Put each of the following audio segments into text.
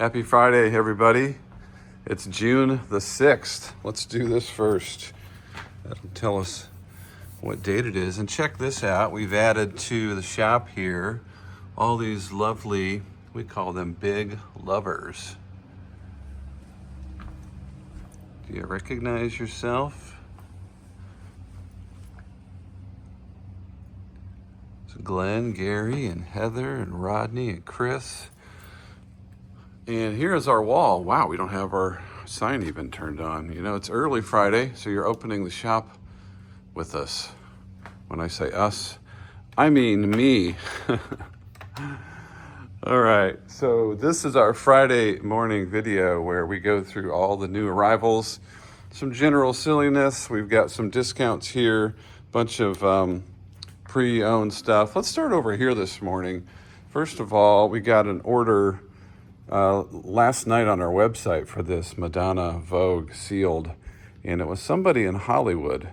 Happy Friday, everybody. It's June the 6th. Let's do this first. That'll tell us what date it is. And check this out. We've added to the shop here all these lovely, we call them big lovers. Do you recognize yourself? It's Glenn, Gary, and Heather, and Rodney, and Chris. And here's our wall. Wow, we don't have our sign even turned on. You know, it's early Friday, so you're opening the shop with us. When I say us, I mean me. All right, so this is our Friday morning video where we go through all the new arrivals, some general silliness. We've got some discounts here, a bunch of pre-owned stuff. Let's start over here this morning. First of all, we got an order last night on our website for this Madonna Vogue sealed, and it was somebody in Hollywood,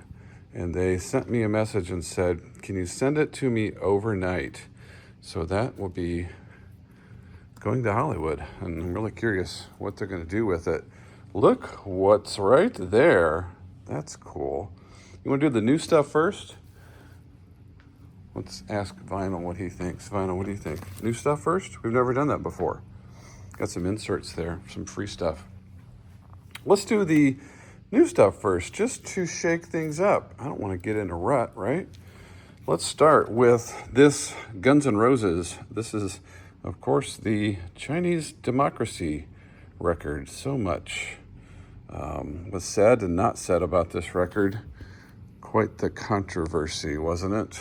and they sent me a message and said, can you send it to me overnight? So that will be going to Hollywood, and I'm really curious what they're going to do with it. Look what's right there. That's cool. You want to do the new stuff first? Let's ask Vionel what he thinks. Vionel, what do you think? New stuff first? We've never done that before. Got some inserts there, some free stuff. Let's do the new stuff first, just to shake things up. I don't want to get in a rut, right? Let's start with this Guns N' Roses. This is, of course, the Chinese Democracy record. So much was said and not said about this record. Quite the controversy, wasn't it?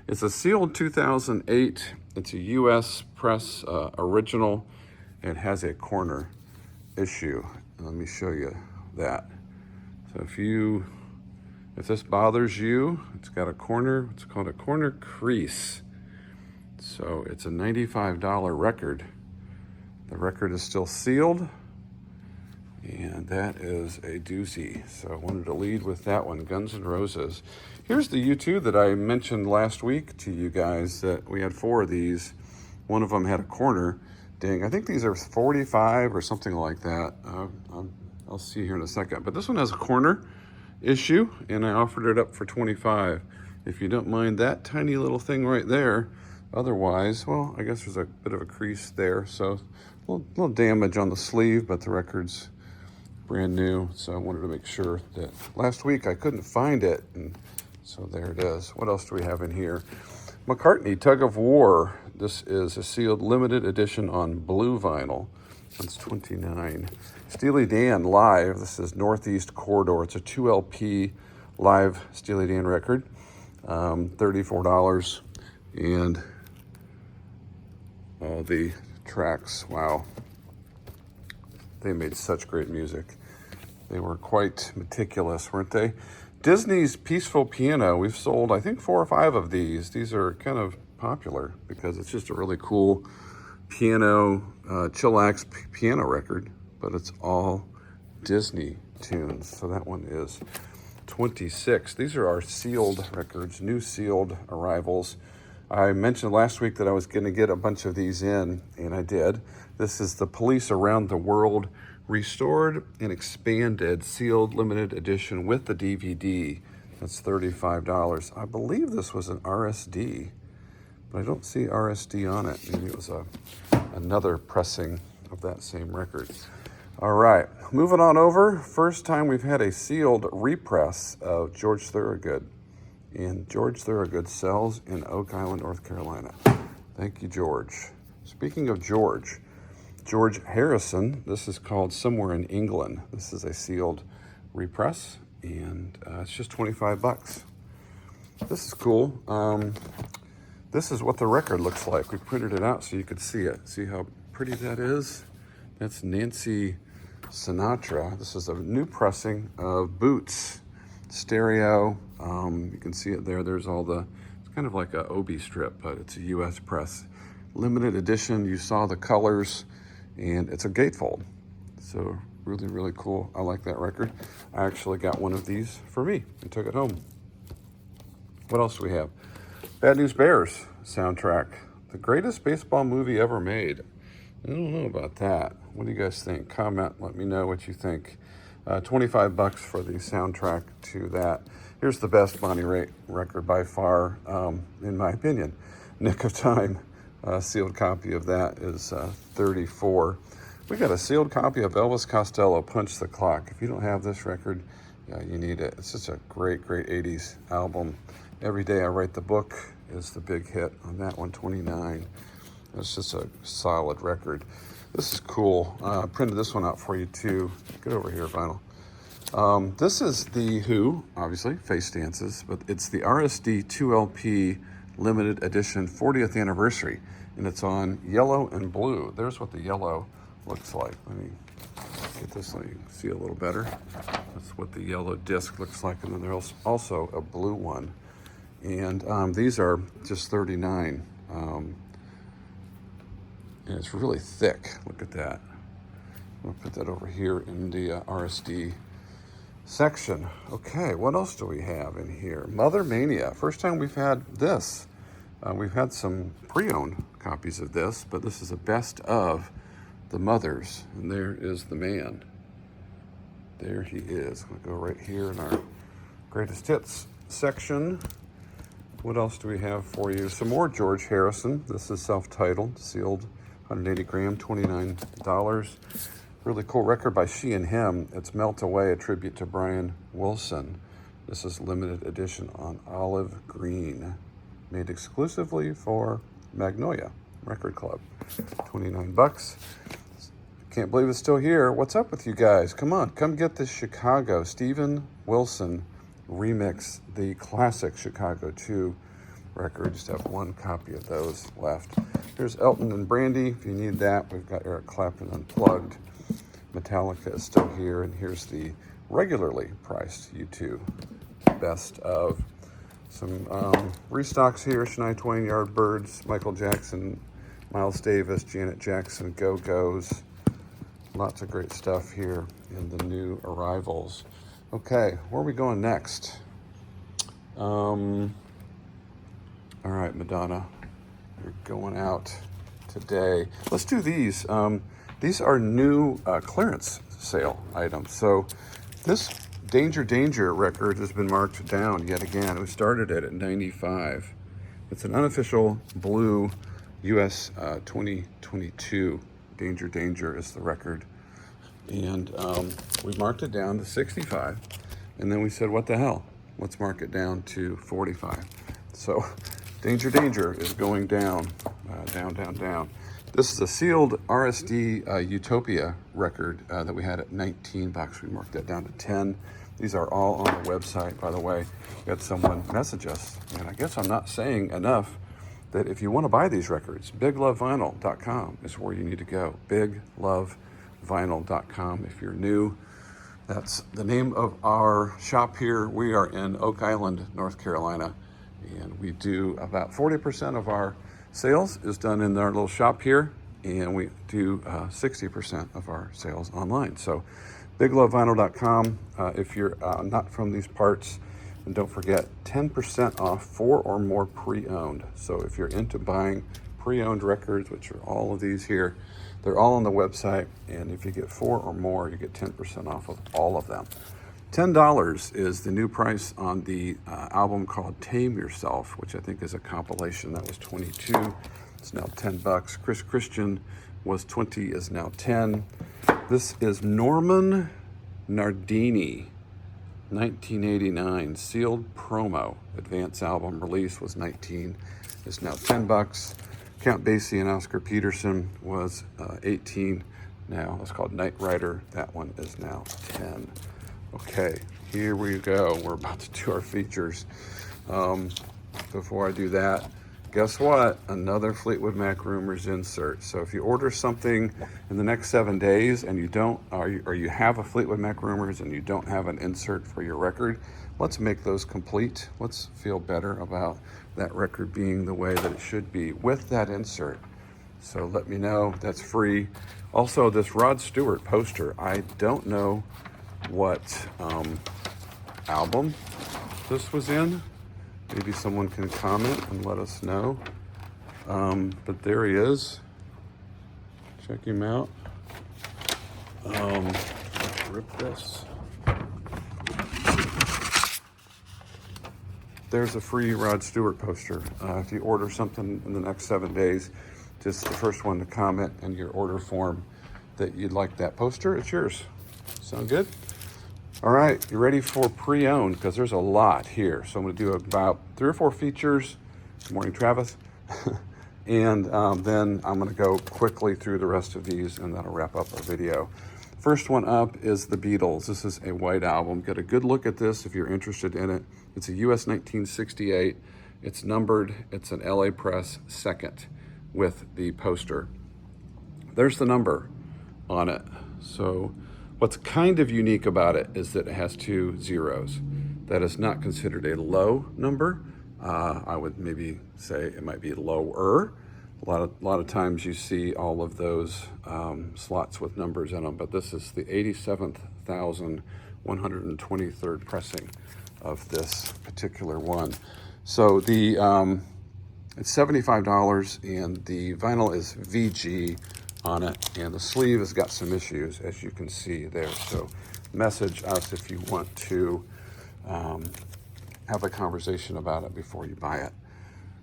It's a sealed 2008. It's a U.S. press original. It has a corner issue. Let me show you that. So if this bothers you, it's got a corner, it's called a corner crease. So it's a $95 record. The record is still sealed, and that is a doozy. So I wanted to lead with that one, Guns N' Roses. Here's the U2 that I mentioned last week to you guys, that we had 4 of these. One of them had a corner. Dang, I think these are 45 or something like that. I'll see here in a second. But this one has a corner issue, and I offered it up for 25. If you don't mind that tiny little thing right there. Otherwise, well, I guess there's a bit of a crease there. So a little damage on the sleeve, but the record's brand new. So I wanted to make sure that last week I couldn't find it. And so there it is. What else do we have in here? McCartney, Tug of War. This is a sealed limited edition on blue vinyl. That's $29. Steely Dan live. This is Northeast Corridor. It's a 2LP live Steely Dan record. $34. And all the tracks. Wow. They made such great music. They were quite meticulous, weren't they? Disney's Peaceful Piano. We've sold, I think, 4 or 5 of these. These are kind of popular because it's just a really cool piano, chillax piano record, but it's all Disney tunes. So that one is $26. These are our sealed records, new sealed arrivals. I mentioned last week that I was going to get a bunch of these in, and I did. This is the Police Around the World restored and expanded sealed limited edition with the DVD. That's $35. I believe this was an RSD, but I don't see RSD on it. Maybe it was another pressing of that same record. All right, moving on over. First time we've had a sealed repress of George Thorogood. And George Thorogood sells in Oak Island, North Carolina. Thank you, George. Speaking of George Harrison, this is called Somewhere in England. This is a sealed repress, and it's just $25. This is cool. This is what the record looks like. We printed it out so you could see it. See how pretty that is? That's Nancy Sinatra. This is a new pressing of Boots stereo. You can see it there. There's all it's kind of like a Obi strip, but it's a U.S. press. Limited edition. You saw the colors, and it's a gatefold. So really, really cool. I like that record. I actually got one of these for me and took it home. What else do we have? Bad News Bears soundtrack. The greatest baseball movie ever made. I don't know about that. What do you guys think? Comment, let me know what you think. 25 bucks for the soundtrack to that. Here's the best Bonnie Raitt record by far, in my opinion. Nick of Time, sealed copy of that is 34. We got a sealed copy of Elvis Costello, Punch the Clock. If you don't have this record, yeah, you need it. It's just a great, great 80s album. Every Day I Write the Book is the big hit on that one, 29. It's just a solid record. This is cool. I printed this one out for you too. Get over here, Vinyl. This is the Who, obviously, Face Dances, but it's the RSD 2LP limited edition 40th anniversary, and it's on yellow and blue. There's what the yellow looks like. Let me get this so you can see a little better. That's what the yellow disc looks like, and then there's also a blue one. And these are just 39. And it's really thick. Look at that. I'll put that over here in the RSD section. Okay, what else do we have in here? Mother Mania. First time we've had this. We've had some pre-owned copies of this, but this is a best of the Mothers. And there is the man. There he is. I'm going to go right here in our greatest hits section. What else do we have for you? Some more George Harrison. This is self-titled, sealed, 180 gram, $29. Really cool record by She and Him. It's Melt Away, a tribute to Brian Wilson. This is limited edition on olive green, made exclusively for Magnolia Record Club. 29 bucks. Can't believe it's still here. What's up with you guys? Come on, come get this Chicago Steven Wilson remix, the classic Chicago 2 record. Just have one copy of those left. Here's Elton and Brandy. If you need that, we've got Eric Clapton Unplugged. Metallica is still here, and here's the regularly priced U2 best of. Some restocks here: Shania Twain, Yardbirds, Michael Jackson, Miles Davis, Janet Jackson, Go-Go's. Lots of great stuff here in the new arrivals. Okay, where are we going next? All right, Madonna, you're going out today. Let's do these. These are new clearance sale items. So this Danger Danger record has been marked down yet again. We started it at 95. It's an unofficial blue US 2022. Danger Danger is the record. And we marked it down to 65. And then we said, what the hell? Let's mark it down to 45. So Danger Danger is going down, down, down, down. This is a sealed RSD Utopia record that we had at 19 bucks. We marked that down to 10. These are all on the website, by the way. We had someone message us, and I guess I'm not saying enough that if you want to buy these records, BigLoveVinyl.com is where you need to go. BigLoveVinyl.com. If you're new, that's the name of our shop here. We are in Oak Island, North Carolina, and we do about 40% of our sales is done in our little shop here, and we do 60% of our sales online. So BigLoveVinyl.com. If you're not from these parts, and don't forget 10% off 4 or more pre-owned. So if you're into buying pre-owned records, which are all of these here, they're all on the website, and if you get 4 or more, you get 10% off of all of them. $10 is the new price on the album called Tame Yourself, which I think is a compilation. That was 22. It's now 10 bucks. Chris Christian was 20, is now 10. This is Norman Nardini, 1989, sealed promo. Advance album release was 19, is now 10 bucks. Count Basie and Oscar Peterson was 18. Now it's called Knight Rider. That one is now 10. Okay, here we go. We're about to do our features. Before I do that, guess what? Another Fleetwood Mac Rumors insert. So if you order something in the next 7 days and you don't, or you have a Fleetwood Mac Rumors and you don't have an insert for your record, let's make those complete. Let's feel better about that record being the way that it should be with that insert. So let me know. That's free. Also, this Rod Stewart poster, I don't know what album this was in. Maybe someone can comment and let us know. But there he is. Check him out. Rip this. There's a free Rod Stewart poster. If you order something in the next 7 days, just the first one to comment in your order form that you'd like that poster, it's yours. Sound good? All right, you ready for pre-owned? Because there's a lot here. So I'm going to do about 3 or 4 features. Good morning, Travis. And then I'm going to go quickly through the rest of these, and that'll wrap up our video. First one up is the Beatles. This is a white album. Get a good look at this if you're interested in it. It's a US 1968. It's numbered. It's an LA Press second with the poster. There's the number on it. So what's kind of unique about it is that it has 2 zeros. That is not considered a low number. I would maybe say it might be lower. A lot of times you see all of those slots with numbers in them, but this is the 87,123rd pressing of this particular one. So the it's $75, and the vinyl is VG on it, and the sleeve has got some issues, as you can see there. So message us if you want to have a conversation about it before you buy it.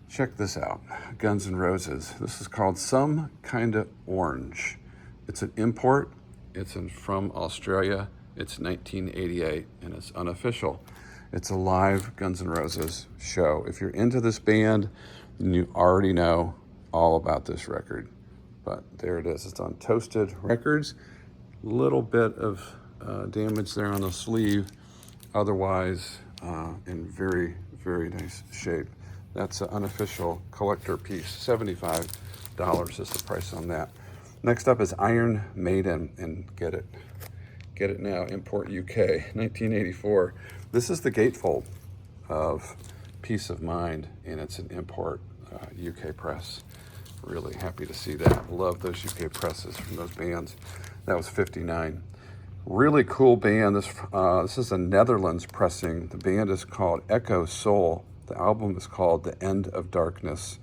Check this out, Guns N' Roses. This is called Some Kinda Orange. It's an import. It's from Australia. It's 1988, and it's unofficial. It's a live Guns N' Roses show. If you're into this band, then you already know all about this record. But there it is. It's on Toasted Records. Little bit of damage there on the sleeve. Otherwise, in very, very nice shape. That's an unofficial collector piece. $75 is the price on that. Next up is Iron Maiden, and get it now, import UK, 1984. This is the gatefold of Peace of Mind, and it's an import UK press. Really happy to see that. Love those UK presses from those bands. That was $59. Really cool band. This is a Netherlands pressing. The band is called Echo Soul. The album is called The End of Darkness.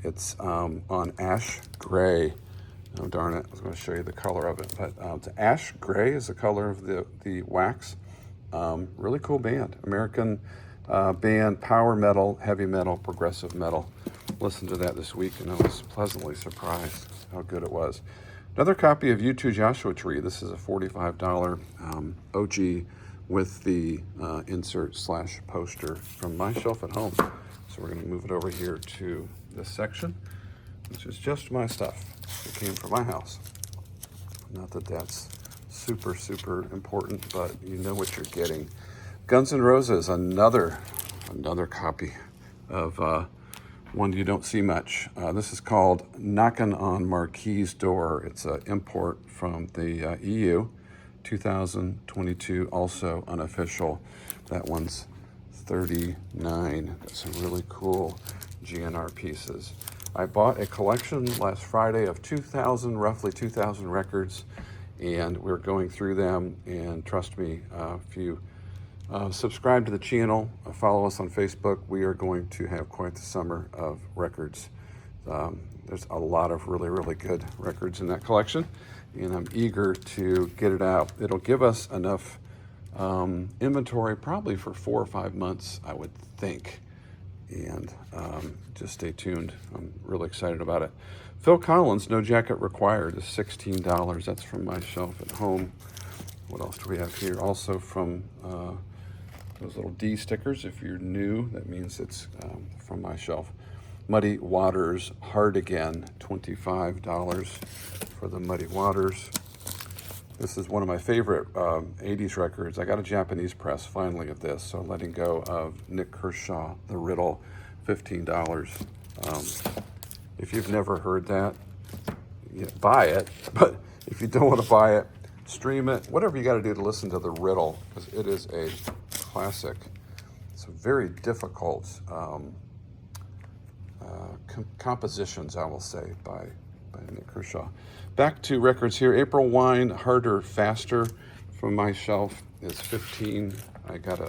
It's on ash gray. Oh, darn it. I was going to show you the color of it. But the ash gray is the color of the wax. Really cool band. American band, power metal, heavy metal, progressive metal. Listened to that this week, and I was pleasantly surprised how good it was. Another copy of U2 Joshua Tree. This is a $45 OG with the insert/poster from my shelf at home. So we're going to move it over here to this section, which is just my stuff. It came from my house. Not that that's super, super important, but you know what you're getting. Guns N' Roses, another copy of one you don't see much. This is called Knockin' on Marquis's Door. It's an import from the EU. 2022, also unofficial. That one's $39. Got some really cool GNR pieces. I bought a collection last Friday of roughly 2,000 records, and we're going through them. And trust me, if you subscribe to the channel, follow us on Facebook, we are going to have quite the summer of records. There's a lot of really, really good records in that collection, and I'm eager to get it out. It'll give us enough inventory probably for 4 or 5 months, I would think. And just stay tuned. I'm really excited about it. Phil Collins, No Jacket Required, is $16. That's from my shelf at home. What else do we have here? Also from those little D stickers. If you're new, that means it's from my shelf. Muddy Waters, Hard Again, $25 for the Muddy Waters. This is one of my favorite 80s records. I got a Japanese press finally of this, so letting go of Nick Kershaw, The Riddle, $15. If you've never heard that, buy it. But if you don't want to buy it, stream it. Whatever you got to do to listen to The Riddle, because it is a classic. It's a very difficult compositions, I will say, by Nick Kershaw. Back to records here. April Wine, Harder, Faster from my shelf is $15. I got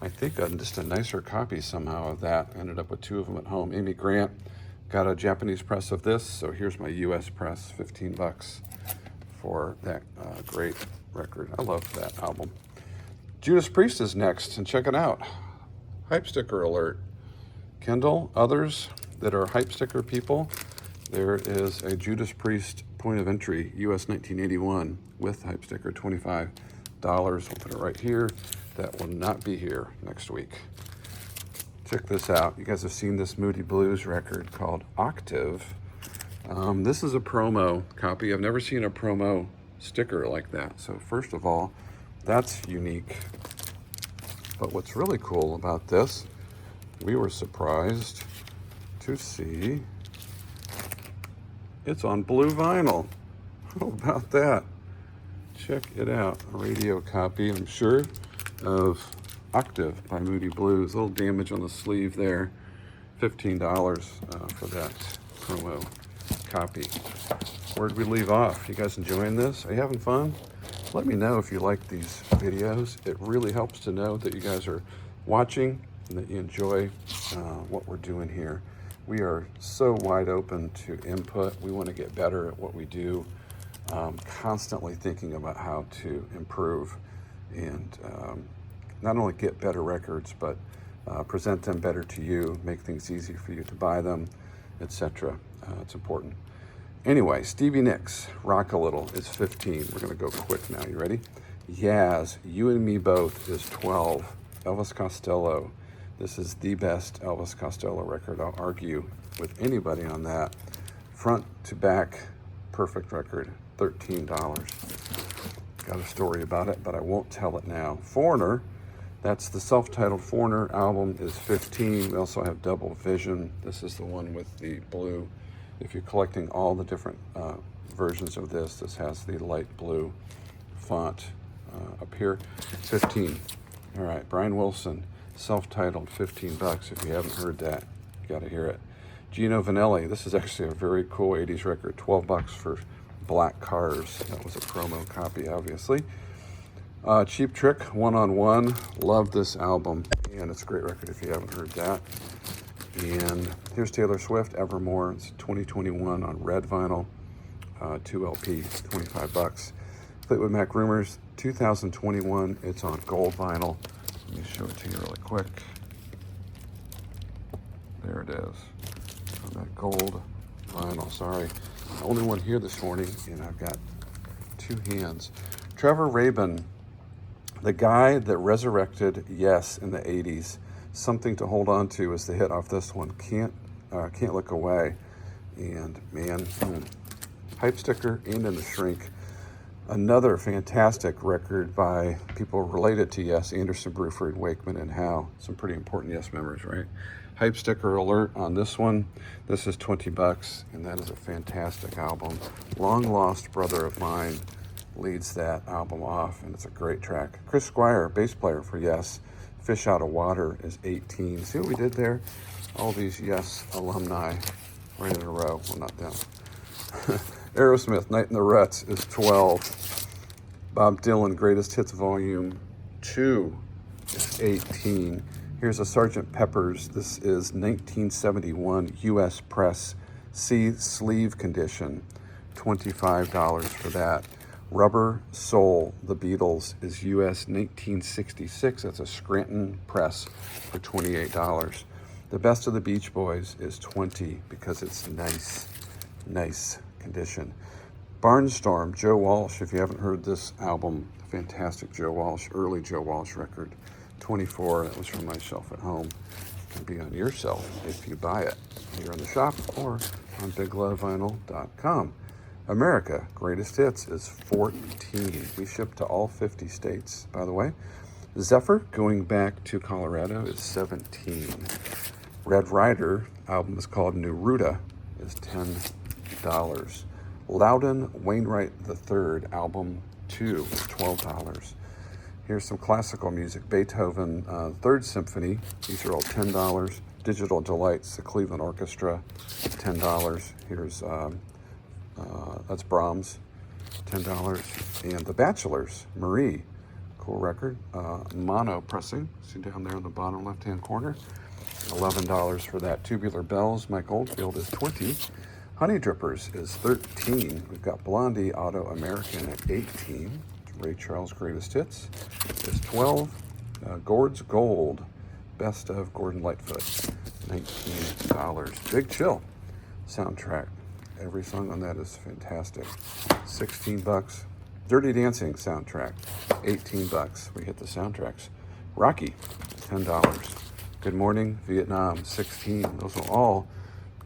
I think just a nicer copy somehow of that. Ended up with 2 of them at home. Amy Grant got a Japanese press of this, so here's my US press, $15 for that great record. I love that album. Judas Priest is next, and check it out. Hype sticker alert. Kendall, others that are hype sticker people, there is a Judas Priest point of entry, US 1981, with hype sticker, $25. We'll put it right here. That will not be here next week. Check this out. You guys have seen this Moody Blues record called Octave. This is a promo copy. I've never seen a promo sticker like that. So first of all, that's unique. But what's really cool about this, we were surprised to see it's on blue vinyl. How about that? Check it out. A radio copy, I'm sure, of Octave by Moody Blues. A little damage on the sleeve there. $15 for that promo copy. Where'd we leave off? You guys enjoying this? Are you having fun? Let me know if you like these videos. It really helps to know that you guys are watching and that you enjoy what we're doing here. We are so wide open to input. We want to get better at what we do. Constantly thinking about how to improve and not only get better records, but present them better to you, make things easy for you to buy them, etc. It's important. Anyway, Stevie Nicks, Rock a Little, is 15. We're going to go quick now. You ready? Yaz, You and Me Both, is 12. Elvis Costello, this is the best Elvis Costello record. I'll argue with anybody on that. Front to back, perfect record, $13. Got a story about it, but I won't tell it now. Foreigner, that's the self-titled Foreigner album, is 15. We also have Double Vision. This is the one with the blue. If you're collecting all the different versions of this, this has the light blue font up here. 15. All right, Brian Wilson, self-titled, $15. If you haven't heard that, you got to hear it. Gino Vanelli, this is actually a very cool 80s record, $12 for Black Cars. That was a promo copy, obviously. Cheap Trick, One on One. Love this album, and it's a great record if you haven't heard that. And here's Taylor Swift, Evermore. It's 2021 on red vinyl, 2 LP, $25. Fleetwood Mac Rumors, 2021. It's on gold vinyl. Let me show it to you really quick. There it is. On that gold vinyl. Sorry, I'm the only one here this morning, and I've got two hands. Trevor Rabin, the guy that resurrected Yes in the 80s. Something to hold on to is the hit off this one. Can't Look Away. And man, hype sticker and in the shrink. Another fantastic record by people related to Yes, Anderson, Bruford, Wakeman, and Howe. Some pretty important Yes members, right? Hype sticker alert on this one. This is $20, and that is a fantastic album. Long Lost Brother of Mine leads that album off, and it's a great track. Chris Squire, bass player for Yes, Fish Out of Water, is 18. See what we did there? All these Yes alumni right in a row. Well, not them. Aerosmith, Night in the Ruts, is 12. Bob Dylan, Greatest Hits Volume 2, is 18. Here's a Sgt. Pepper's. This is 1971 U.S. Press C sleeve condition, $25 for that. Rubber Soul, The Beatles, is U.S. 1966. That's a Scranton press for $28. The Best of the Beach Boys is $20 because it's nice condition. Barnstorm, Joe Walsh. If you haven't heard this album, fantastic Joe Walsh, early Joe Walsh record, $24. That was from my shelf at home. It can be on your shelf if you buy it here in the shop or on BigLoveVinyl.com. America, Greatest Hits, is 14. We ship to all 50 states, by the way. Zephyr, going back to Colorado, is 17. Red Rider, album is called Neruda, is $10. Loudon Wainwright III, album 2, is $12. Here's some classical music. Beethoven, Third Symphony, these are all $10. Digital Delights, the Cleveland Orchestra, $10. Here's that's Brahms, $10. And The Bachelors, Marie, cool record, mono pressing, see down there in the bottom left-hand corner, $11 for that. Tubular Bells, Mike Oldfield, is $20. Honey Drippers is 13. We've got Blondie Auto American at 18. Ray Charles Greatest Hits is 12. Gord's Gold, Best of Gordon Lightfoot, $19. Big Chill soundtrack. Every song on that is fantastic. $16. Dirty Dancing soundtrack, $18. We hit the soundtracks. Rocky, $10. Good Morning Vietnam, 16. Those will all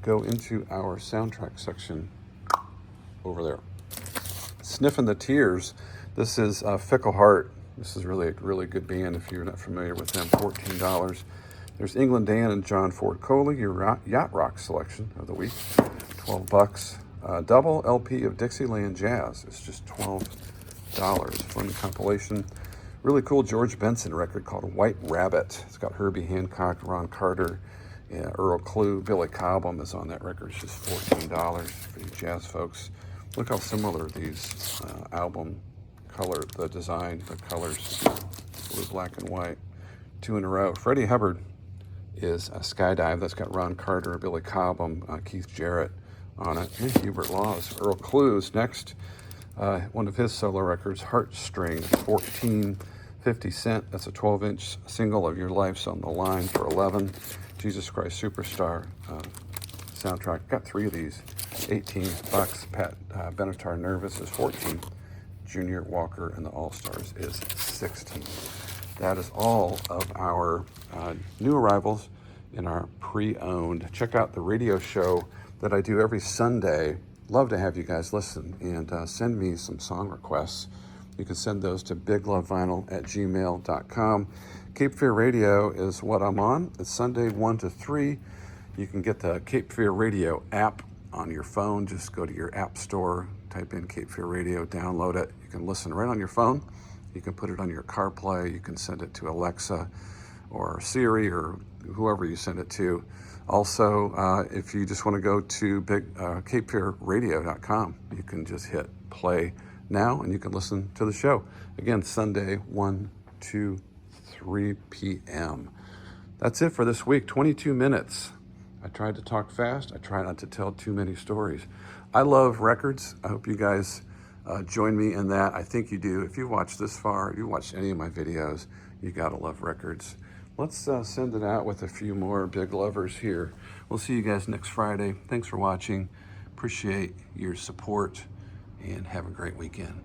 go into our soundtrack section over there. Sniffing the Tears. This is Fickle Heart. This is really a really good band if you're not familiar with them. $14. There's England Dan and John Ford Coley, your yacht rock selection of the week. $12. Double LP of Dixieland Jazz. It's just $12. Fun compilation. Really cool George Benson record called White Rabbit. It's got Herbie Hancock, Ron Carter, Earl Klugh, Billy Cobham is on that record. It's just $14 for you jazz folks. Look how similar these album color, the design, the colors, blue, black, and white. 2 in a row. Freddie Hubbard is a Skydive. That's got Ron Carter, Billy Cobham, Keith Jarrett on it, and Hubert Laws. Earl Klugh's next. One of his solo records, Heartstring, 14.50 cents. That's a 12-inch single of Your Life's on the Line for 11. Jesus Christ Superstar soundtrack. Got 3 of these. $18. Pat Benatar Nervous is 14. Junior Walker and the All-Stars is 16. That is all of our new arrivals in our pre-owned. Check out the radio show that I do every Sunday. Love to have you guys listen and send me some song requests. You can send those to biglovevinyl@gmail.com. Cape Fear Radio is what I'm on. It's Sunday 1 to 3. You can get the Cape Fear Radio app on your phone. Just go to your app store, type in Cape Fear Radio, download it. You can listen right on your phone. You can put it on your CarPlay. You can send it to Alexa or Siri or whoever you send it to. Also, if you just want to go to CapeFearRadio.com, you can just hit play now and you can listen to the show. Again, Sunday, 1 to 3 p.m. That's it for this week, 22 minutes. I tried to talk fast. I try not to tell too many stories. I love records. I hope you guys join me in that. I think you do. If you watched this far, if you watched any of my videos, you gotta love records. Let's send it out with a few more big lovers here. We'll see you guys next Friday. Thanks for watching. Appreciate your support and have a great weekend.